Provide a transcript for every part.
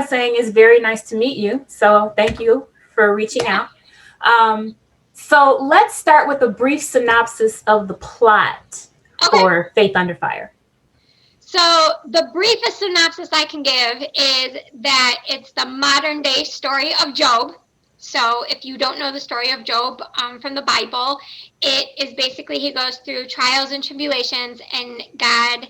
saying it's very nice to meet you. So thank you for reaching Yeah. out. So let's start with a brief synopsis of the plot Okay. for Faith Under Fire. So the briefest synopsis I can give is that it's the modern day story of Job. So if you don't know the story of Job from the Bible, it is basically he goes through trials and tribulations, and God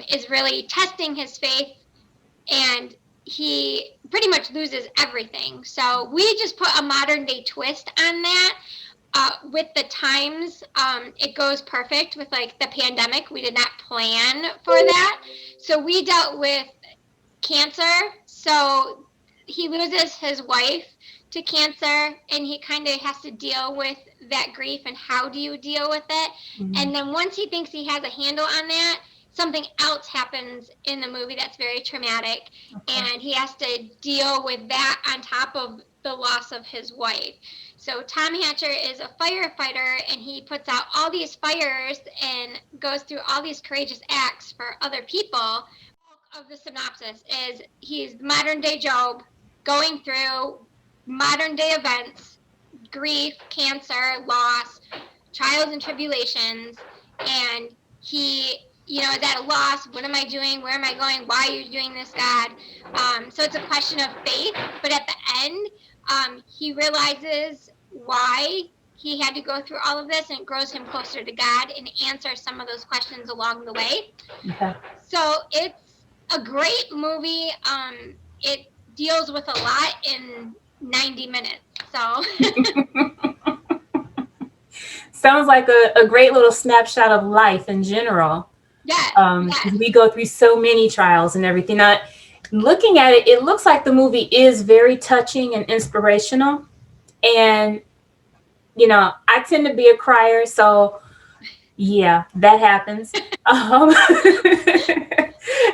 is really testing his faith, and he pretty much loses everything. So we just put a modern day twist on that. With the times, it goes perfect with like the pandemic. We did not plan for that. So we dealt with cancer. So he loses his wife to cancer, and he kind of has to deal with that grief and how do you deal with it. Mhm. And then once he thinks he has a handle on that, something else happens in the movie that's very traumatic, Okay. and he has to deal with that on top of the loss of his wife. So Tom Hatcher is a firefighter, and he puts out all these fires and goes through all these courageous acts for other people. Of the synopsis is he's modern day Job going through modern day events, grief, cancer, loss, trials and tribulations, and he, is at a loss. What am I doing? Where am I going? Why are you doing this, God? So it's a question of faith, but at the end, he realizes why he had to go through all of this, and it grows him closer to God and answers some of those questions along the way. Okay. So it's a great movie. It deals with a lot in 90 minutes. So Sounds like a great little snapshot of life in general. yes, Because yes. we go through so many trials and everything. Now, looking at it, it looks like the movie is very touching and inspirational. And, I tend to be a crier. So, yeah, that happens.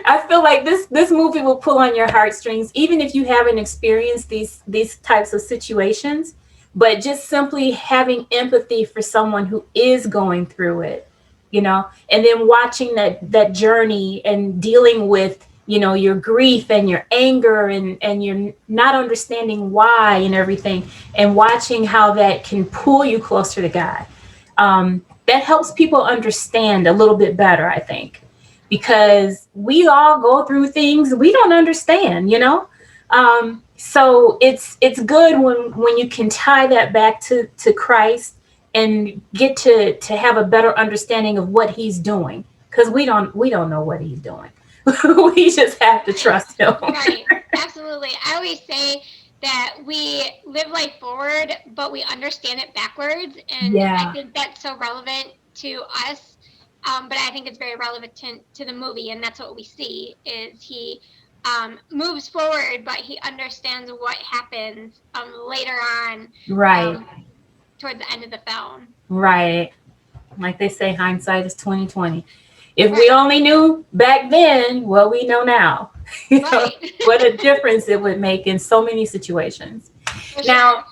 I feel like this movie will pull on your heartstrings, even if you haven't experienced these types of situations. But just simply having empathy for someone who is going through it, and then watching that journey and dealing with your grief and your anger and you're not understanding why and everything, and watching how that can pull you closer to God. That helps people understand a little bit better, I think, because we all go through things we don't understand. So it's good when you can tie that back to Christ and get to have a better understanding of what he's doing, because we don't know what he's doing. We just have to Right, trust him. right. Absolutely. I always say that we live life forward, but we understand it backwards. And I Yeah. think that's so relevant to us. But I think it's very relevant to the movie. And that's what we see is he moves forward, but he understands what happens later on Right. um, towards the end of the film. Right. Like they say, hindsight is 2020. If we Right, only knew back then what we know now, right. what a difference it would make in so many situations. For sure. Now,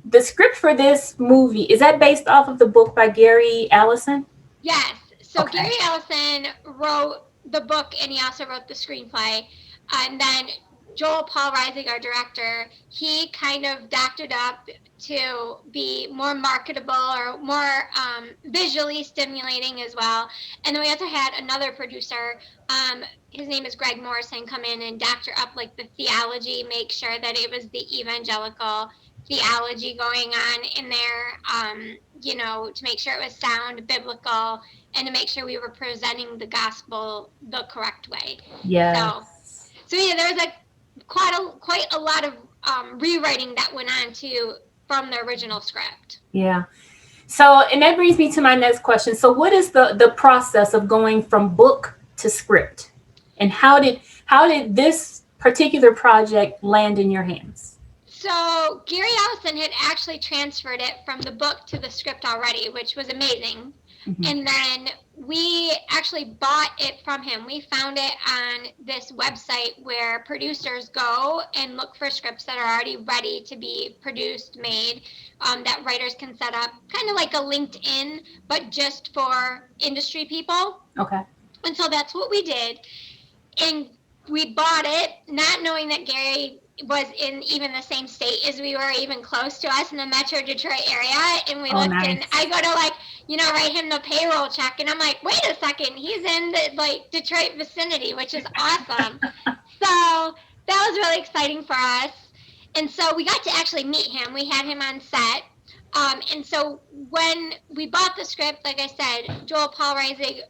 the script for this movie, is that based off of the book by Gary Allison? Yes. So Okay. Gary Ellison wrote the book, and he also wrote the screenplay. And then Joel Paul Rising, our director, he kind of doctored up to be more marketable or more visually stimulating as well. And then we also had another producer. His name is Greg Morrison, come in and doctor up like the theology, make sure that it was the evangelical theology going on in there, to make sure it was sound, biblical, and to make sure we were presenting the gospel the correct way. So, Yes. so yeah, there was quite a lot of rewriting that went on too from the original script. Yeah. So, and that brings me to my next question. So, what is the process of going from book to script, and how did this particular project land in your hands? So Gary Allison had actually transferred it from the book to the script already, which was amazing. Mhm. And then we actually bought it from him. We found it on this website where producers go and look for scripts that are already ready to be produced, made, that writers can set up, kind of like a LinkedIn, but just for industry people. Okay. And so that's what we did. And we bought it not knowing that Gary was in even the same state as we were, even close to us in the Metro Detroit area. And we Oh, looked, and nice. I go to, like, write him the payroll check, and I'm like, wait a second, he's in the, like, Detroit vicinity, which is awesome. So that was really exciting for us. And so we got to actually meet him. We had him on set. And so when we bought the script, like I said, Joel Paul Rising,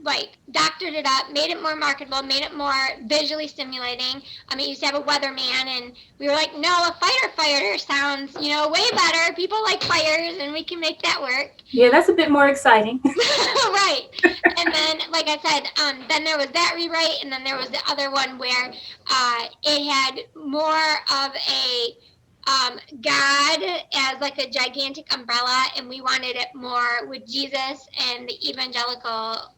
like, doctored it up, made it more marketable, made it more visually stimulating. It used to have a weatherman, and we were like, no, a fighter sounds, way better. People like fires, and we can make that work. Yeah, that's a bit more exciting. Right. And then, like I said, then there was that rewrite, and then there was the other one where it had more of a God as like a gigantic umbrella, and we wanted it more with Jesus and the evangelical,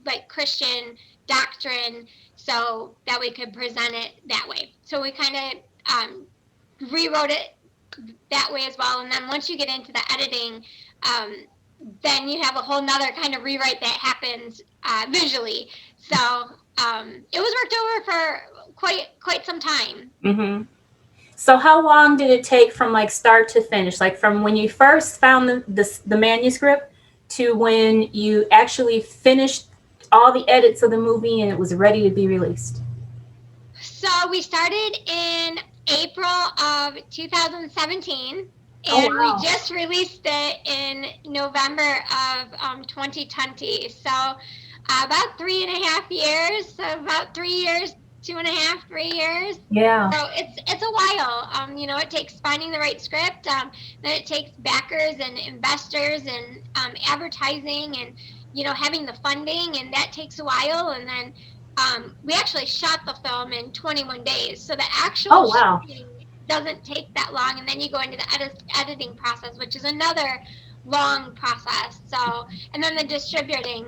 like, Christian doctrine, so that we could present it that way. So we kind of rewrote it that way as well. And then once you get into the editing, then you have a whole nother kind of rewrite that happens visually. So it was worked over for quite some time. Mm-hmm. So how long did it take from like start to finish? Like from when you first found the manuscript to when you actually finished all the edits of the movie and it was ready to be released? So we started in April of 2017, Oh, and we wow. just released it in November of 2020. So about 3.5 years, so about 3 years, 2.5, 3 years. Yeah. So it's a while. It takes finding the right script. Then it takes backers and investors and advertising, and having the funding, and that takes a while. And then we actually shot the film in 21 days, so the actual Oh, wow. shooting doesn't take that long. And then you go into the editing process, which is another long process. So, and then the distributing.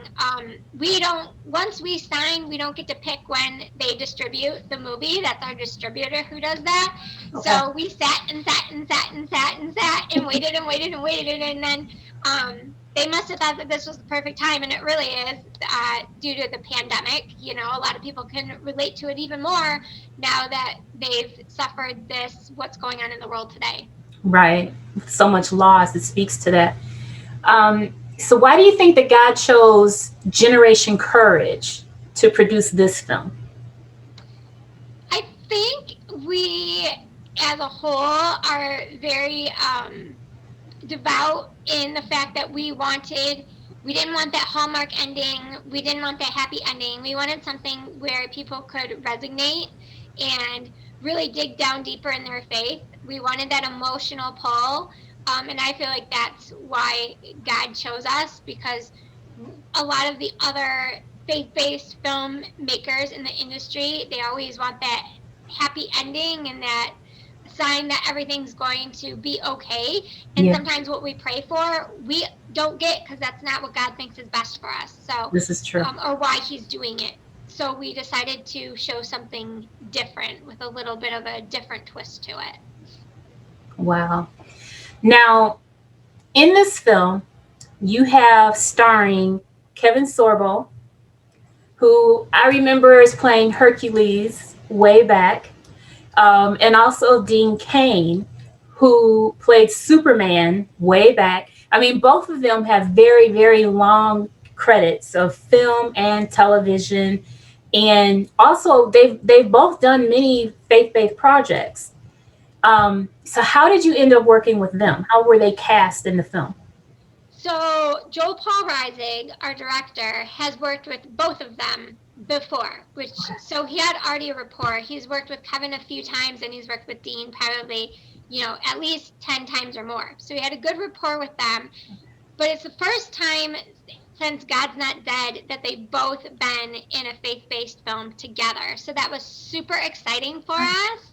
We don't, once we sign, we don't get to pick when they distribute the movie. That's our distributor who does that. Okay. So we sat and sat and sat and sat and sat and waited and waited and waited, and then they must have thought that this was the perfect time, and it really is, due to the pandemic. A lot of people can relate to it even more now that they've suffered this, what's going on in the world today. Right. So much loss. It speaks to that. So why do you think that God chose Generation Courage to produce this film? I think we, as a whole, are very devout in the fact that we didn't want that Hallmark ending. We didn't want that happy ending. We wanted something where people could resonate and really dig down deeper in their faith. We wanted that emotional pull. And I feel like that's why God chose us, because a lot of the other faith-based filmmakers in the industry, they always want that happy ending and that sign that everything's going to be okay. And Yeah, sometimes what we pray for, we don't get, because that's not what God thinks is best for us. So, this is true. or why He's doing it. So we decided to show something different with a little bit of a different twist to it. Wow. Now, in this film, you have starring Kevin Sorbo, who I remember is playing Hercules way back, and also Dean Cain, who played Superman way back. I mean, both of them have very, very long credits of film and television, and also they've both done many faith-based projects. So how did you end up working with them? How were they cast in the film? So Joel Paul Rising, our director, has worked with both of them before, so he had already a rapport. He's worked with Kevin a few times, and he's worked with Dean probably, at least 10 times or more. So he had a good rapport with them. But it's the first time since God's Not Dead that they've both been in a faith-based film together. So that was super exciting for us.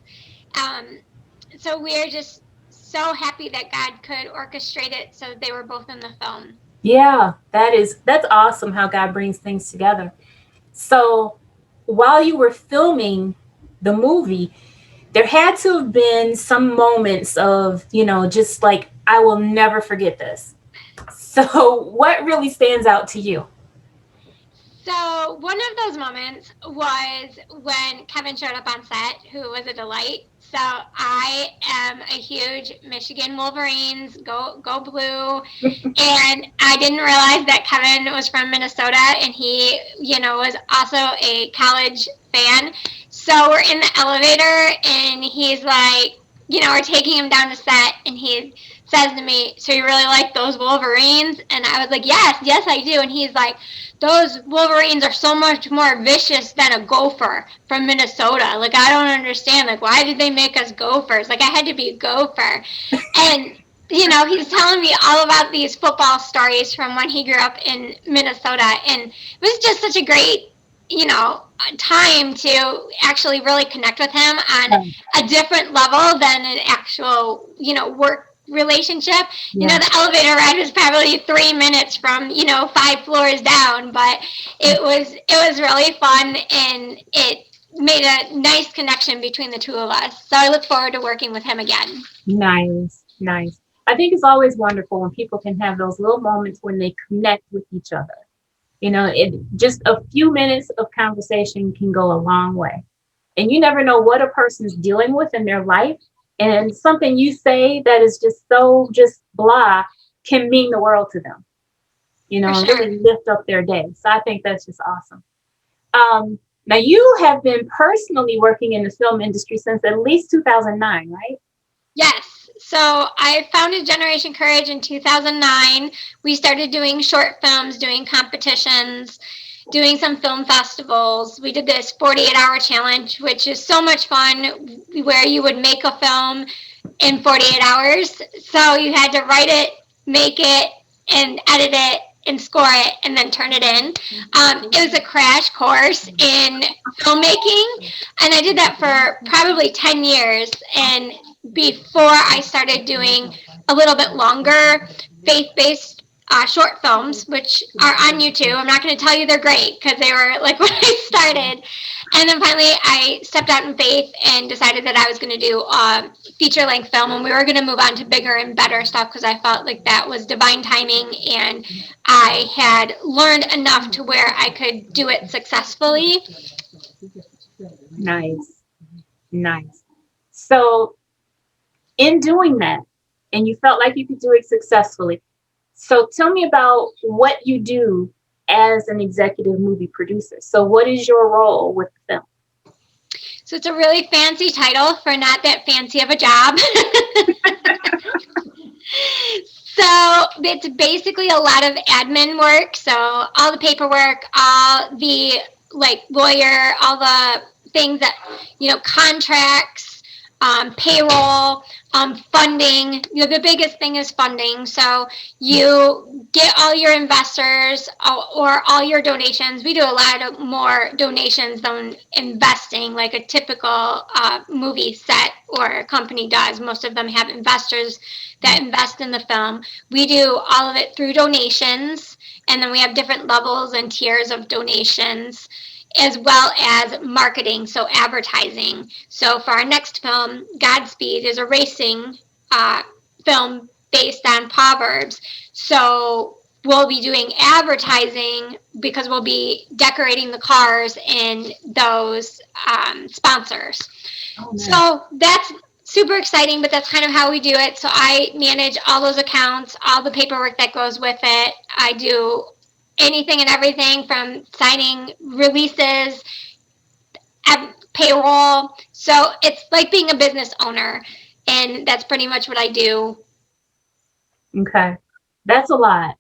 So we're just so happy that God could orchestrate it so they were both in the film. Yeah, that's awesome how God brings things together. So while you were filming the movie, there had to have been some moments of, just like, I will never forget this. So what really stands out to you? So one of those moments was when Kevin showed up on set, who was a delight. So I am a huge Michigan Wolverines, go blue, and I didn't realize that Kevin was from Minnesota, and he, was also a college fan. So we're in the elevator, and he's like, we're taking him down to set, and he says to me, "So you really like those Wolverines?" And I was like, "Yes, yes, I do." And he's like, "Those Wolverines are so much more vicious than a gopher from Minnesota. Like, I don't understand. Like, why did they make us gophers? Like, I had to be a gopher." And he's telling me all about these football stories from when he grew up in Minnesota. And it was just such a great, time to actually really connect with him on a different level than an actual, work relationship. Yeah. The elevator ride was probably 3 minutes from, 5 floors down, but it was really fun, and it made a nice connection between the two of us. So I look forward to working with him again. Nice, nice. I think it's always wonderful when people can have those little moments when they connect with each other. It just a few minutes of conversation can go a long way. And you never know what a person's dealing with in their life. And something you say that is just so just blah can mean the world to them, For and sure. really lift up their day. So I think that's just awesome. Now you have been personally working in the film industry since at least 2009, right? Yes. So I founded Generation Courage in 2009. We started doing short films, doing competitions, doing some film festivals. We did this 48-hour challenge, which is so much fun, where you would make a film in 48 hours. So you had to write it, make it, and edit it and score it and then turn it in. It was a crash course in filmmaking, and I did that for probably 10 years. And before I started doing a little bit longer faith-based short films, which are on YouTube. I'm not going to tell you they're great because they were like when I started. And then finally, I stepped out in faith and decided that I was going to do feature length film, and we were going to move on to bigger and better stuff because I felt like that was divine timing, and I had learned enough to where I could do it successfully. Nice, nice. So in doing that, and you felt like you could do it successfully. So tell me about what you do as an executive movie producer. So what is your role with the film? So it's a really fancy title for not that fancy of a job. So it's basically a lot of admin work. So all the paperwork, all the lawyer, all the things that, contracts, payroll, funding. The biggest thing is funding. So you get all your investors or all your donations. We do a lot of more donations than investing, like a typical movie set or company does. Most of them have investors that invest in the film. We do all of it through donations, and then we have different levels and tiers of donations, as well as marketing, so advertising. So for our next film, Godspeed is a racing film based on Proverbs. So we'll be doing advertising because we'll be decorating the cars in those sponsors. Oh, nice. So that's super exciting, but that's kind of how we do it. So I manage all those accounts, all the paperwork that goes with it. I do anything and everything from signing releases, payroll. So it's like being a business owner, and that's pretty much what I do. Okay. That's a lot.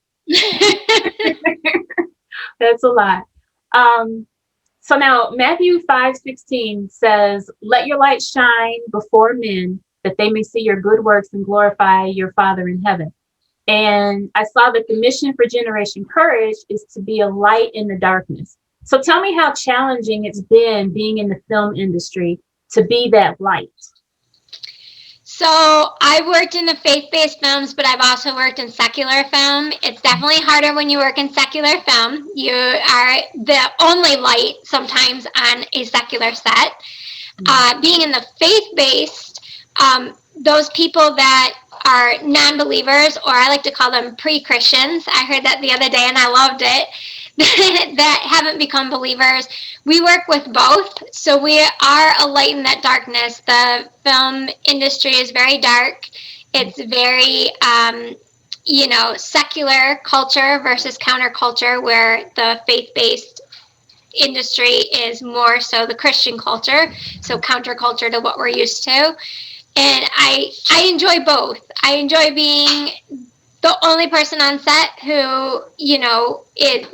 That's a lot. Um, so now Matthew 5:16 says, "Let your light shine before men, that they may see your good works and glorify your Father in heaven." And I saw that the mission for Generation Courage is to be a light in the darkness. So tell me how challenging it's been being in the film industry to be that light. So I worked in the faith-based films, but I've also worked in secular film. It's definitely harder when you work in secular film. You are the only light sometimes on a secular set. Being in the faith-based, those people that are non-believers, or I like to call them pre-Christians. I heard that the other day and I loved it. that haven't become believers. We work with both, so we are a light in that darkness. The film industry is very dark. It's very, secular culture versus counterculture, where the faith-based industry is more so the Christian culture, so counterculture to what we're used to. And I enjoy both. I enjoy being the only person on set who,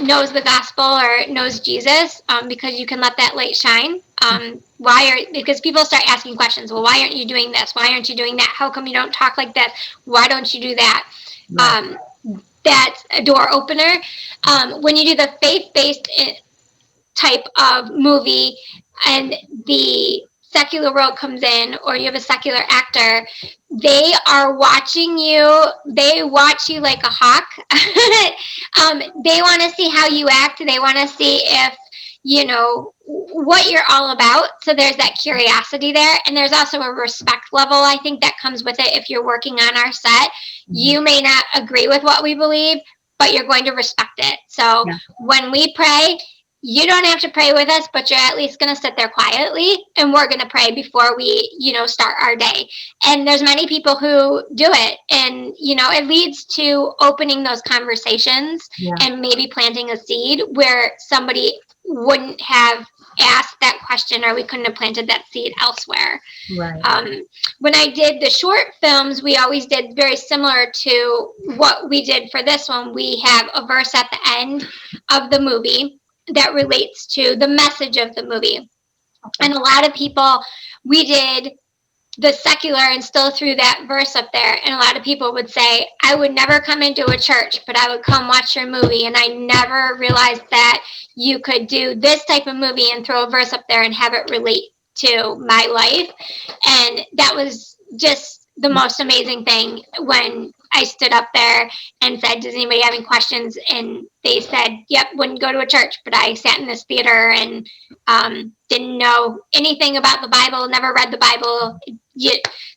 knows the gospel or knows Jesus, because you can let that light shine. Because people start asking questions. Well, why aren't you doing this? Why aren't you doing that? How come you don't talk like this? Why don't you do that? Right. That's a door opener. When you do the faith-based type of movie and the secular world comes in, or you have a secular actor, they are watching you. They watch you like a hawk. They want to see how you act. They want to see if, what you're all about. So there's that curiosity there. And there's also a respect level, I think, that comes with it. If you're working on our set, you may not agree with what we believe, but you're going to respect it. So when we pray, you don't have to pray with us, but you're at least going to sit there quietly, and we're going to pray before we, start our day. And there's many people who do it, and, it leads to opening those conversations and maybe planting a seed where somebody wouldn't have asked that question, or we couldn't have planted that seed elsewhere. Right. When I did the short films, we always did very similar to what we did for this one. We have a verse at the end of the movie that relates to the message of the movie. Okay. And a lot of people, we did the secular and still threw that verse up there. And a lot of people would say, I would never come into a church, but I would come watch your movie. And I never realized that you could do this type of movie and throw a verse up there and have it relate to my life. And that was just the most amazing thing when I stood up there and said, does anybody have any questions? And they said, yep, wouldn't go to a church, but I sat in this theater and didn't know anything about the Bible, never read the Bible.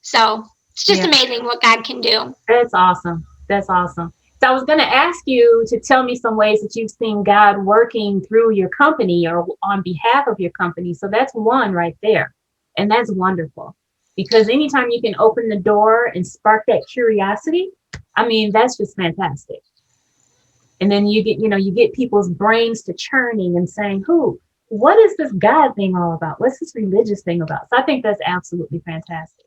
So it's just amazing what God can do. That's awesome. That's awesome. So I was going to ask you to tell me some ways that you've seen God working through your company or on behalf of your company. So that's one right there. And that's wonderful. Because anytime you can open the door and spark that curiosity, I mean, that's just fantastic. And then you get people's brains to churning and saying, what is this God thing all about? What's this religious thing about? So I think that's absolutely fantastic.